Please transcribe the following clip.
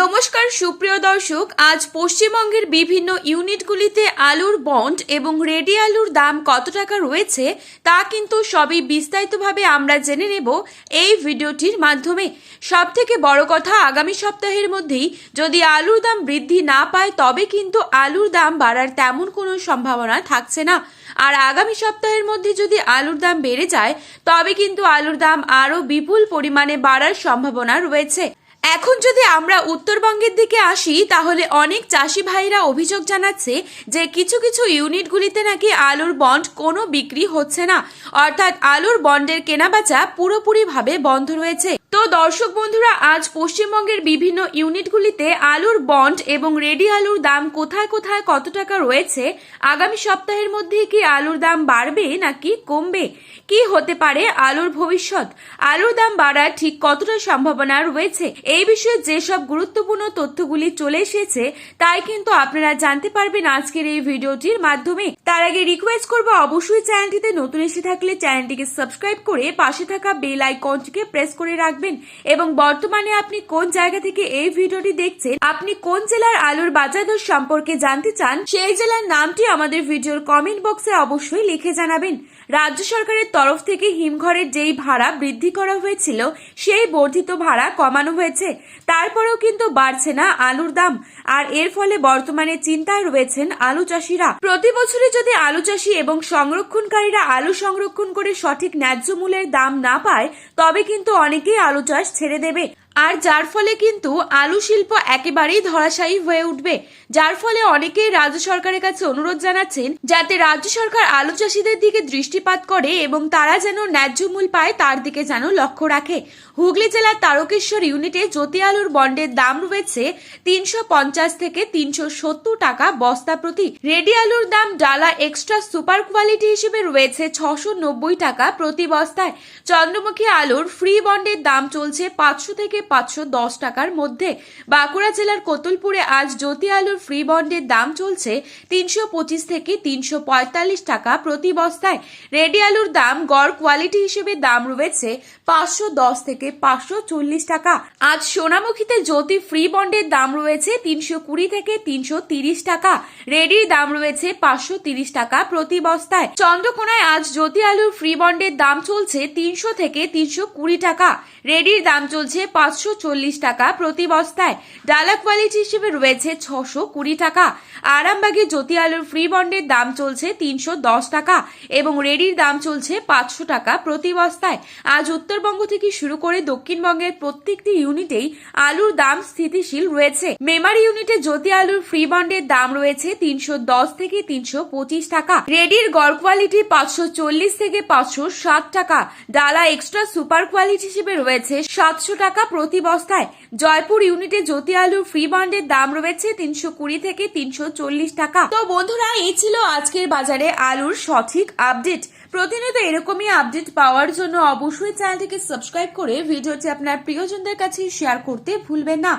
নমস্কার সুপ্রিয় দর্শক, আজ পশ্চিমবঙ্গের বিভিন্ন ইউনিটগুলিতে আলুর বন্ড এবং রেডি আলুর দাম কত টাকা রয়েছে তা কিন্তু সবই বিস্তারিতভাবে আমরা জেনে নেব এই ভিডিওটির মাধ্যমে। সবথেকে বড় কথা, আগামী সপ্তাহের মধ্যেই যদি আলুর দাম বৃদ্ধি না পায় তবে কিন্তু আলুর দাম বাড়ার তেমন কোনো সম্ভাবনা থাকছে না। আর আগামী সপ্তাহের মধ্যে যদি আলুর দাম বেড়ে যায় তবে কিন্তু আলুর দাম আরও বিপুল পরিমাণে বাড়ার সম্ভাবনা রয়েছে। এখন যদি আমরা উত্তরবঙ্গের দিকে আসি তাহলে অনেক চাষি ভাইরা অভিযোগ জানাচ্ছে যে কিছু কিছু ইউনিটগুলিতে নাকি আলুর বন্ড কোনো বিক্রি হচ্ছে না, অর্থাৎ আলুর বন্ডের কেনাবেচা পুরোপুরিভাবে বন্ধ রয়েছে। তো দর্শক বন্ধুরা, আজ পশ্চিমবঙ্গের বিভিন্ন ইউনিটগুলিতে আলুর বন্ড এবং রেডি আলুর দাম কোথায় কোথায় কত টাকা রয়েছে, আগামী সপ্তাহের মধ্যে কি আলুর দাম বাড়বে নাকি কমবে, কি হতে পারে আলুর ভবিষ্যৎ, আলুর দাম বাড়ার ঠিক কতটা সম্ভাবনা রয়েছে, এই বিষয়ে যেসব গুরুত্বপূর্ণ তথ্যগুলি চলে এসেছে তাই কিন্তু আপনারা জানতে পারবেন আজকের এই ভিডিওটির মাধ্যমে। তার আগে রিকোয়েস্ট করব, অবশ্যই চ্যানেলটিতে নতুন এসে থাকলে চ্যানেলটিকে সাবস্ক্রাইব করে পাশে থাকা বেল আইকনটিকে প্রেস করে রাখবেন এবং বর্তমানে আপনি কোন জায়গা থেকে এই ভিডিওটি দেখছেন, আপনি কোন জেলার আলুর বাজার দর সম্পর্কে জানতে চান সেই জেলার নামটি আমাদের ভিডিওর কমেন্ট বক্সে অবশ্যই লিখে জানাবেন। রাজ্য সরকারের তরফ থেকে হিমঘরের যেই ভাড়া বৃদ্ধি করা হয়েছিল সেই বর্ধিত ভাড়া কমানো হয়েছে, তারপরেও কিন্তু বাড়ছে না আলুর দাম। আর এর ফলে বর্তমানে চিন্তায় রয়েছেন আলু চাষিরা। প্রতি বছরে যদি আলু চাষি এবং সংরক্ষণকারীরা আলু সংরক্ষণ করে সঠিক ন্যায্য মূল্যের দাম না পায় তবে কিন্তু অনেকেই আলু চাষ ছেড়ে দেবে, আর যার ফলে কিন্তু আলু শিল্প একেবারেই ধরাশায়ী হয়ে উঠবে। যার ফলে অনেকেই রাজ্য সরকারের কাছে অনুরোধ জানাচ্ছেন যাতে রাজ্য সরকার আলু চাষিদের দিকে দৃষ্টিপাত করে এবং তারা যেন ন্যায্য মূল্য পায় তার দিকে যেন লক্ষ্য রাখে। হুগলি জেলার তারকেশ্বর ইউনিটে জ্যোতি আলুর বন্ডের দাম রয়েছে 350 থেকে 370 টাকা বস্তা প্রতি। রেডি আলুর দাম ডালা এক্সট্রা সুপার কোয়ালিটি হিসেবে রয়েছে 690 টাকা প্রতি বস্তায়। চন্দ্রমুখী আলুর ফ্রি বন্ডের দাম চলছে 500 থেকে 510 টাকার মধ্যে। বাঁকুড়া জেলার কোতুলপুরে আজ জ্যোতি আলুর ফ্রি বন্ডের দাম চলছে 325 থেকে 345 টাকা প্রতি বস্তায়। রেডি আলুর দাম গড় কোয়ালিটি হিসেবে দাম রয়েছে 510 থেকে 540 টাকা। আজ সোনামুখীতে জ্যোতি ফ্রি বন্ডের দাম রয়েছে 320 থেকে 330 টাকা। রেডির দাম রয়েছে 530 টাকা প্রতি বস্তায়। চন্দ্রকোনায় আজ জ্যোতি আলুর ফ্রি বন্ডের দাম চলছে 300 থেকে 320 টাকা। রেডির দাম চলছে 540 টাকা প্রতি বস্তায়। ডালা কোয়ালিটি হিসেবে রয়েছে 620 টাকা। আরামবাগে জ্যোতি আলুর ফ্রি বন্ডের দাম চলছে 310 টাকা এবং রেডির দাম চলছে 500 টাকা প্রতি বস্তায়। আজ উত্তরবঙ্গ থেকে শুরু করে দক্ষিণবঙ্গের প্রত্যেকটি ইউনিটেই আলুর দাম স্থিতিশীল রয়েছে। মেমারি ইউনিটে জ্যোতি আলুর ফ্রি বন্ডের দাম রয়েছে 310 থেকে 325 টাকা। রেডির গড় কোয়ালিটি 540 থেকে 560 টাকা। ডালা এক্সট্রা সুপার কোয়ালিটি হিসেবে রয়েছে 700 টাকা প্রতি বস্তায়। জয়পুর ইউনিটে জ্যোতি আলুর ফ্রি বন্ডের দাম রয়েছে 320 থেকে 340 টাকা। তো বন্ধুরা, এই ছিল আজকের বাজারে আলুর সঠিক আপডেট। প্রতিনিয়ত এরকমই আপডেট পাওয়ার জন্য অবশ্যই চ্যানেলটিকে সাবস্ক্রাইব করে ভিডিওটি আপনার প্রিয়জনদের কাছে শেয়ার করতে ভুলবেন না।